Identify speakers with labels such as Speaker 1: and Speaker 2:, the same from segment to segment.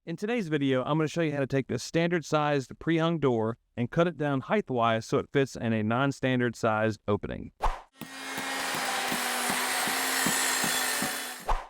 Speaker 1: In today's video, I'm going to show you how to take this standard sized pre-hung door and cut it down height-wise so it fits in a non-standard sized opening.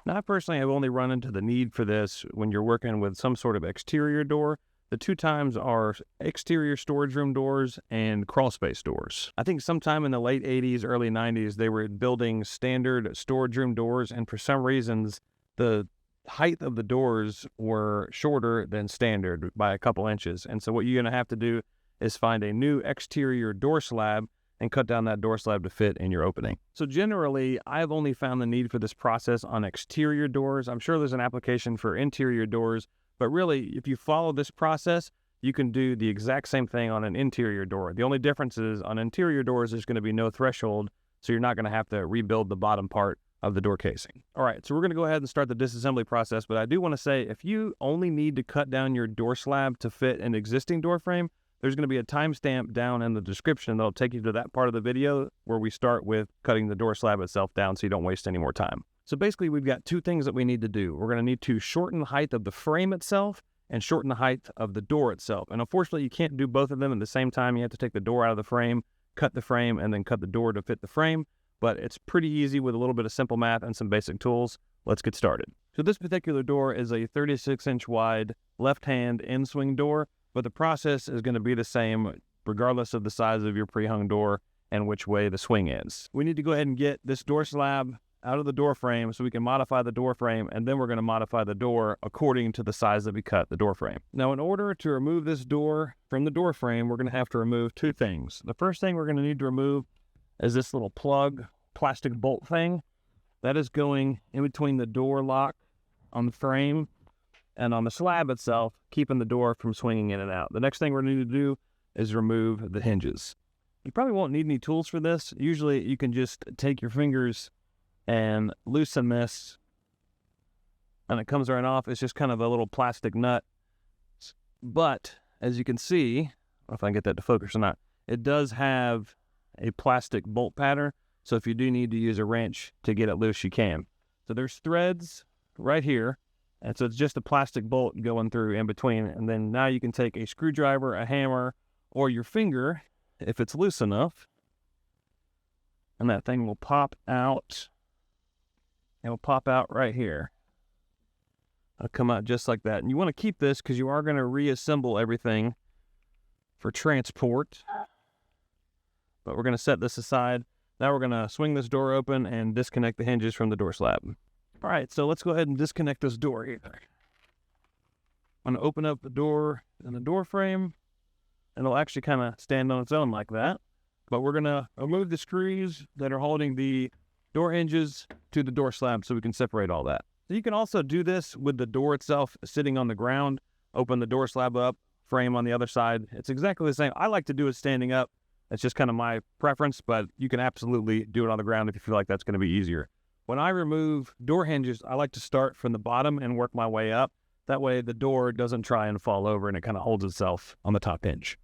Speaker 1: Now, I personally have only run into the need for this when you're working with some sort of exterior door. The two times are exterior storage room doors and crawl space doors. I think sometime in the late 80s, early 90s, they were building standard storage room doors, and for some reasons, the height of the doors were shorter than standard by a couple inches. And so what you're going to have to do is find a new exterior door slab and cut down that door slab to fit in your opening. So generally, I've only found the need for this process on exterior doors. I'm sure there's an application for interior doors, but really, if you follow this process, you can do the exact same thing on an interior door. The only difference is on interior doors, there's going to be no threshold, so you're not going to have to rebuild the bottom part of the door casing. All right, so we're going to go ahead and start the disassembly process, but I do want to say if you only need to cut down your door slab to fit an existing door frame, there's going to be a timestamp down in the description that'll take you to that part of the video where we start with cutting the door slab itself down so you don't waste any more time. So basically, we've got two things that we need to do. We're going to need to shorten the height of the frame itself and shorten the height of the door itself. And unfortunately, you can't do both of them at the same time. You have to take the door out of the frame, cut the frame, and then cut the door to fit the frame. But it's pretty easy with a little bit of simple math and some basic tools. Let's get started. So this particular door is a 36-inch wide left-hand in-swing door, but the process is going to be the same regardless of the size of your pre-hung door and which way the swing is. We need to go ahead and get this door slab out of the door frame so we can modify the door frame, and then we're going to modify the door according to the size that we cut the door frame. Now, in order to remove this door from the door frame, we're going to have to remove two things. The first thing we're going to need to remove is this little plug plastic bolt thing that is going in between the door lock on the frame and on the slab itself, keeping the door from swinging in and out. The next thing we're going to need to do is remove the hinges. You probably won't need any tools for this. Usually you can just take your fingers and loosen this and it comes right off. It's just kind of a little plastic nut. But as you can see, I don't know if I can get that to focus or not, it does have a plastic bolt pattern. So if you do need to use a wrench to get it loose, you can. So there's threads right here. And so it's just a plastic bolt going through in between. And then now you can take a screwdriver, a hammer, or your finger, if it's loose enough, and that thing will pop out. It will pop out right here. It'll come out just like that. And you want to keep this because you are going to reassemble everything for transport. But we're going to set this aside. Now we're going to swing this door open and disconnect the hinges from the door slab. All right, so let's go ahead and disconnect this door here. I'm going to open up the door and the door frame, and it'll actually kind of stand on its own like that. But we're going to remove the screws that are holding the door hinges to the door slab so we can separate all that. So you can also do this with the door itself sitting on the ground. Open the door slab up, frame on the other side. It's exactly the same. I like to do it standing up. It's just kind of my preference, but you can absolutely do it on the ground if you feel like that's going to be easier. When I remove door hinges, I like to start from the bottom and work my way up. That way the door doesn't try and fall over and it kind of holds itself on the top hinge.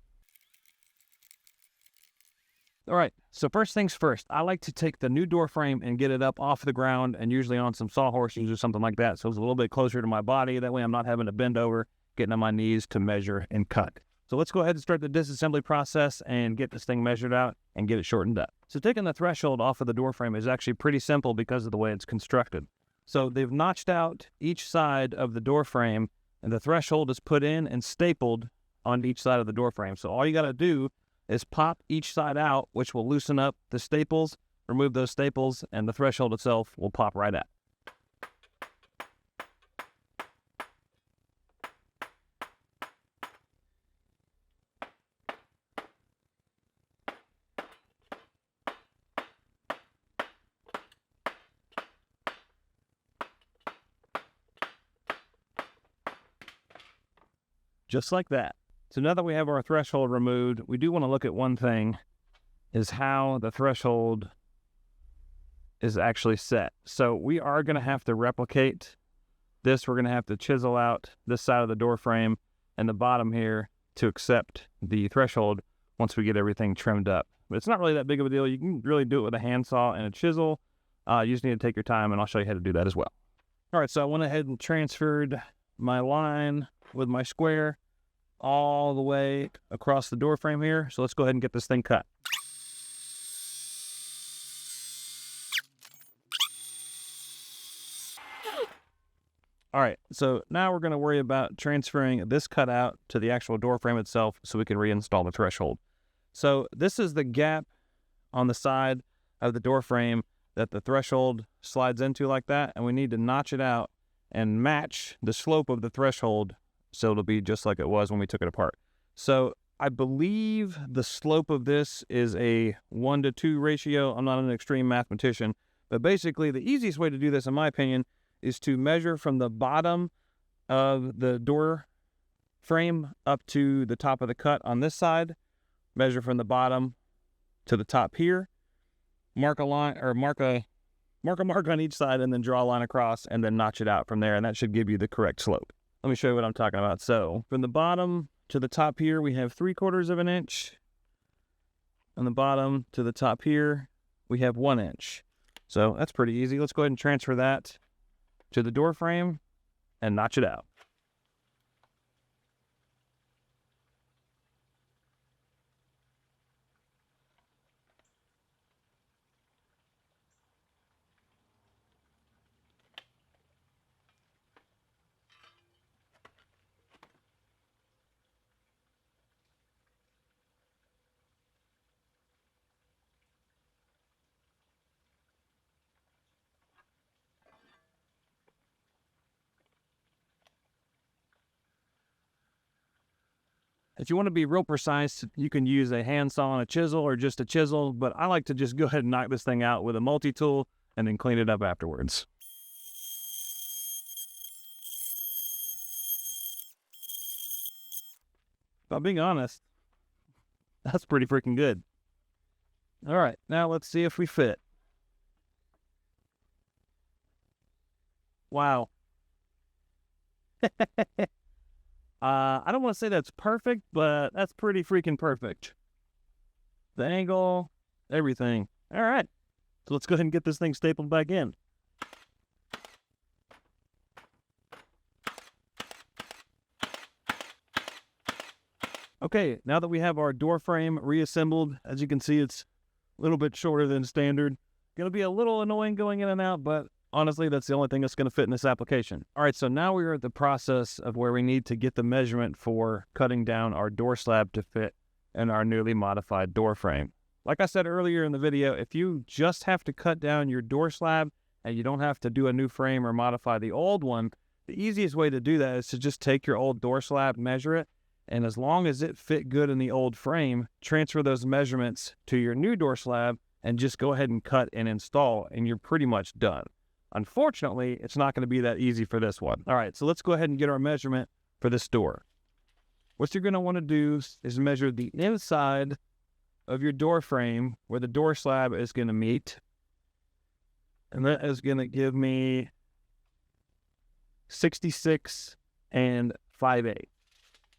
Speaker 1: All right, so first things first, I like to take the new door frame and get it up off the ground and usually on some sawhorses or something like that. So it's a little bit closer to my body. That way I'm not having to bend over, getting on my knees to measure and cut. So let's go ahead and start the disassembly process and get this thing measured out and get it shortened up. So taking the threshold off of the door frame is actually pretty simple because of the way it's constructed. So they've notched out each side of the door frame and the threshold is put in and stapled on each side of the door frame. So all you got to do is pop each side out, which will loosen up the staples, remove those staples, and the threshold itself will pop right out. Just like that. So now that we have our threshold removed, we do want to look at one thing, is how the threshold is actually set. So we are going to have to replicate this. We're going to have to chisel out this side of the door frame and the bottom here to accept the threshold once we get everything trimmed up. But it's not really that big of a deal. You can really do it with a handsaw and a chisel. You just need to take your time, and I'll show you how to do that as well. All right, so I went ahead and transferred my line with my square all the way across the door frame here. So let's go ahead and get this thing cut. All right, so now we're going to worry about transferring this cutout to the actual door frame itself so we can reinstall the threshold. So this is the gap on the side of the door frame that the threshold slides into like that, and we need to notch it out and match the slope of the threshold so it'll be just like it was when we took it apart. So I believe the slope of this is a 1-to-2 ratio. I'm not an extreme mathematician, but basically the easiest way to do this, in my opinion, is to measure from the bottom of the door frame up to the top of the cut on this side, measure from the bottom to the top here, mark a line or mark a mark on each side, and then draw a line across and then notch it out from there, and that should give you the correct slope. Let me show you what I'm talking about. So from the bottom to the top here, we have 3/4 of an inch. On the bottom to the top here, we have 1 inch. So that's pretty easy. Let's go ahead and transfer that to the door frame and notch it out. If you want to be real precise, you can use a handsaw and a chisel or just a chisel, but I like to just go ahead and knock this thing out with a multi-tool and then clean it up afterwards. If I'm being honest, that's pretty freaking good. All right, now let's see if we fit. Wow. I don't want to say that's perfect, but that's pretty freaking perfect. The angle, everything. All right. So let's go ahead and get this thing stapled back in. Okay, now that we have our door frame reassembled, as you can see, it's a little bit shorter than standard. Going to be a little annoying going in and out, but honestly, that's the only thing that's going to fit in this application. All right, so now we're at the process of where we need to get the measurement for cutting down our door slab to fit in our newly modified door frame. Like I said earlier in the video, if you just have to cut down your door slab and you don't have to do a new frame or modify the old one, the easiest way to do that is to just take your old door slab, measure it, and as long as it fit good in the old frame, transfer those measurements to your new door slab and just go ahead and cut and install, and you're pretty much done. Unfortunately, it's not going to be that easy for this one. All right, so let's go ahead and get our measurement for this door. What you're going to want to do is measure the inside of your door frame where the door slab is going to meet. And that is going to give me 66 5/8.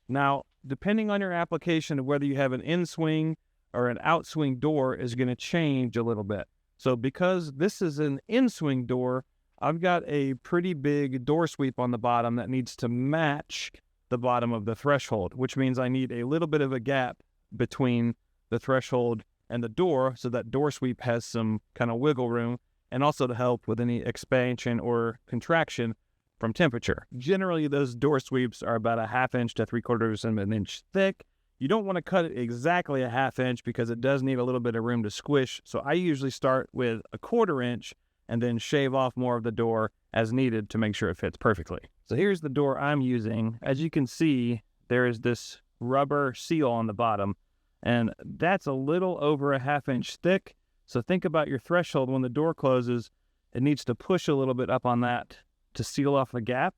Speaker 1: Now, depending on your application of whether you have an in-swing or an out-swing door is going to change a little bit. So because this is an in-swing door, I've got a pretty big door sweep on the bottom that needs to match the bottom of the threshold, which means I need a little bit of a gap between the threshold and the door so that door sweep has some kind of wiggle room, and also to help with any expansion or contraction from temperature. Generally, those door sweeps are about a 1/2 inch to 3/4 of an inch thick. You don't want to cut it exactly a 1/2 inch because it does need a little bit of room to squish. So I usually start with a 1/4 inch and then shave off more of the door as needed to make sure it fits perfectly. So here's the door I'm using. As you can see, there is this rubber seal on the bottom, and that's a little over a 1/2 inch thick. So think about your threshold when the door closes. It needs to push a little bit up on that to seal off the gap.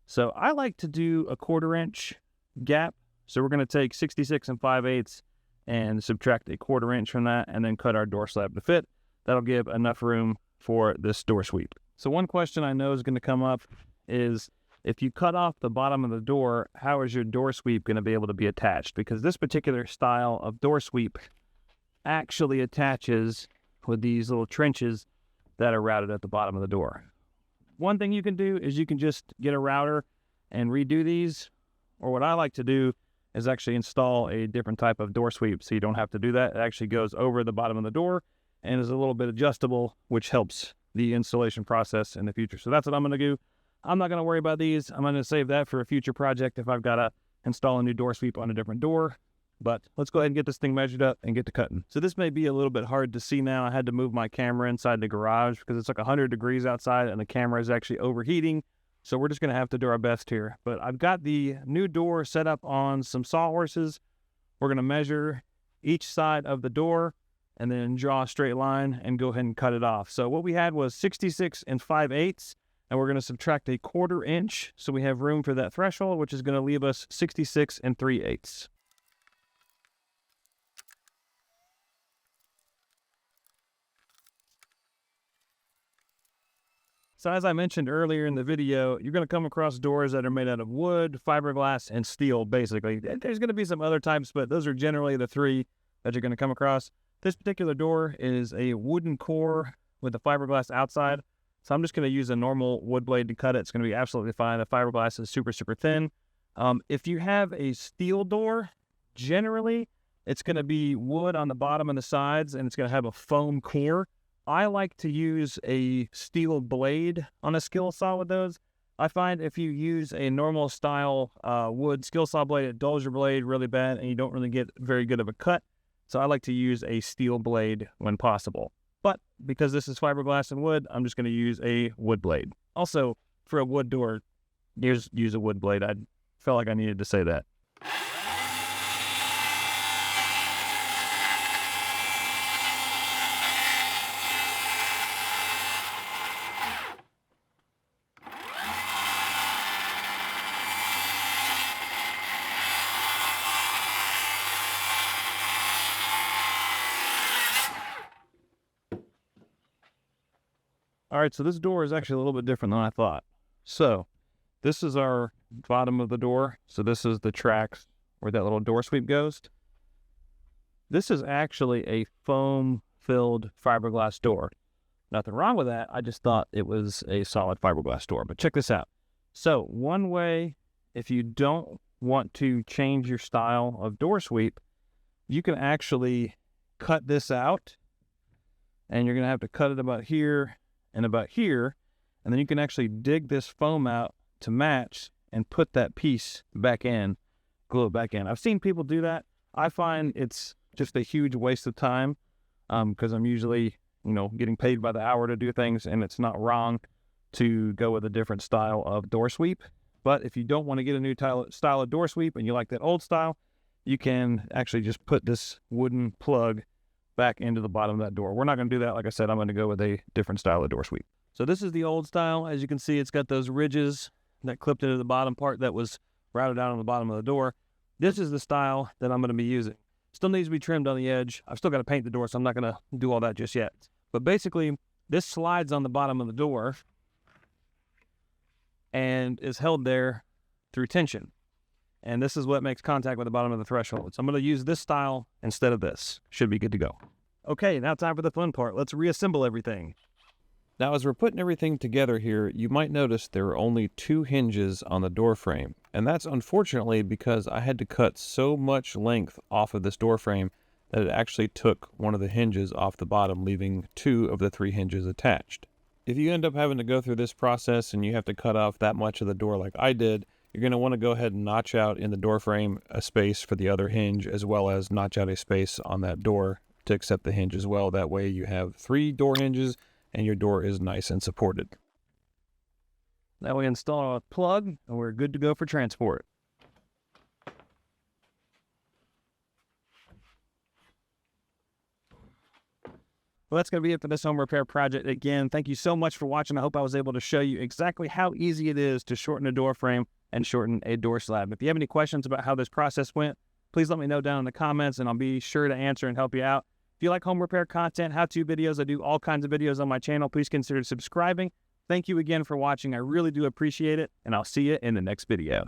Speaker 1: So I like to do a 1/4 inch gap. So we're going to take 66 5/8 and subtract a 1/4 inch from that and then cut our door slab to fit. That'll give enough room for this door sweep. So one question I know is going to come up is, if you cut off the bottom of the door, how is your door sweep going to be able to be attached? Because this particular style of door sweep actually attaches with these little trenches that are routed at the bottom of the door. One thing you can do is you can just get a router and redo these. or what I like to do, is actually install a different type of door sweep so you don't have to do that. It actually goes over the bottom of the door and is a little bit adjustable, which helps the installation process in the future. So that's what I'm going to do. I'm not going to worry about these. I'm going to save that for a future project if I've got to install a new door sweep on a different door. But let's go ahead and get this thing measured up and get to cutting. So this may be a little bit hard to see now. I had to move my camera inside the garage because it's like 100 degrees outside and the camera is actually overheating. So we're just going to have to do our best here. But I've got the new door set up on some sawhorses. We're going to measure each side of the door and then draw a straight line and go ahead and cut it off. So what we had was 66 5/8, and we're going to subtract a 1/4 inch. So we have room for that threshold, which is going to leave us 66 3/8. So as I mentioned earlier in the video, you're going to come across doors that are made out of wood, fiberglass, and steel, basically. There's going to be some other types, but those are generally the three that you're going to come across. This particular door is a wooden core with a fiberglass outside. So I'm just going to use a normal wood blade to cut it. It's going to be absolutely fine. The fiberglass is super, super thin. If you have a steel door, generally it's going to be wood on the bottom and the sides, and it's going to have a foam core. I like to use a steel blade on a skill saw with those. I find if you use a normal style wood skill saw blade, it dulls your blade really bad and you don't really get very good of a cut. So I like to use a steel blade when possible. But because this is fiberglass and wood, I'm just going to use a wood blade. Also, for a wood door, use a wood blade. I felt like I needed to say that. All right, so this door is actually a little bit different than I thought. So this is our bottom of the door. So this is the tracks where that little door sweep goes. This is actually a foam-filled fiberglass door. Nothing wrong with that. I just thought it was a solid fiberglass door. But check this out. So one way, if you don't want to change your style of door sweep, you can actually cut this out. And you're going to have to cut it about here and about here, and then you can actually dig this foam out to match and put that piece back in, glue it back in. I've seen people do that. I find it's just a huge waste of time because I'm usually, getting paid by the hour to do things, and it's not wrong to go with a different style of door sweep. But if you don't want to get a new style of door sweep and you like that old style, you can actually just put this wooden plug back into the bottom of that door. We're not going to do that. Like I said, I'm going to go with a different style of door sweep. So this is the old style. As you can see, it's got those ridges that clipped into the bottom part that was routed out on the bottom of the door. This is the style that I'm going to be using. Still needs to be trimmed on the edge. I've still got to paint the door, so I'm not going to do all that just yet. But basically, this slides on the bottom of the door and is held there through tension. And this is what makes contact with the bottom of the threshold. So I'm going to use this style instead of this. Should be good to go. Okay, now time for the fun part. Let's reassemble everything. Now, as we're putting everything together here, you might notice there are only 2 hinges on the door frame. And that's unfortunately because I had to cut so much length off of this door frame that it actually took one of the hinges off the bottom, leaving 2 of the 3 hinges attached. If you end up having to go through this process and you have to cut off that much of the door like I did, you're going to want to go ahead and notch out in the door frame a space for the other hinge, as well as notch out a space on that door to accept the hinge as well. That way you have 3 door hinges and your door is nice and supported. Now we install a plug and we're good to go for transport. Well, that's going to be it for this home repair project. Again, thank you so much for watching. I hope I was able to show you exactly how easy it is to shorten a door frame and shorten a door slab. If you have any questions about how this process went, please let me know down in the comments and I'll be sure to answer and help you out. If you like home repair content, how-to videos, I do all kinds of videos on my channel. Please consider subscribing. Thank you again for watching. I really do appreciate it, and I'll see you in the next video.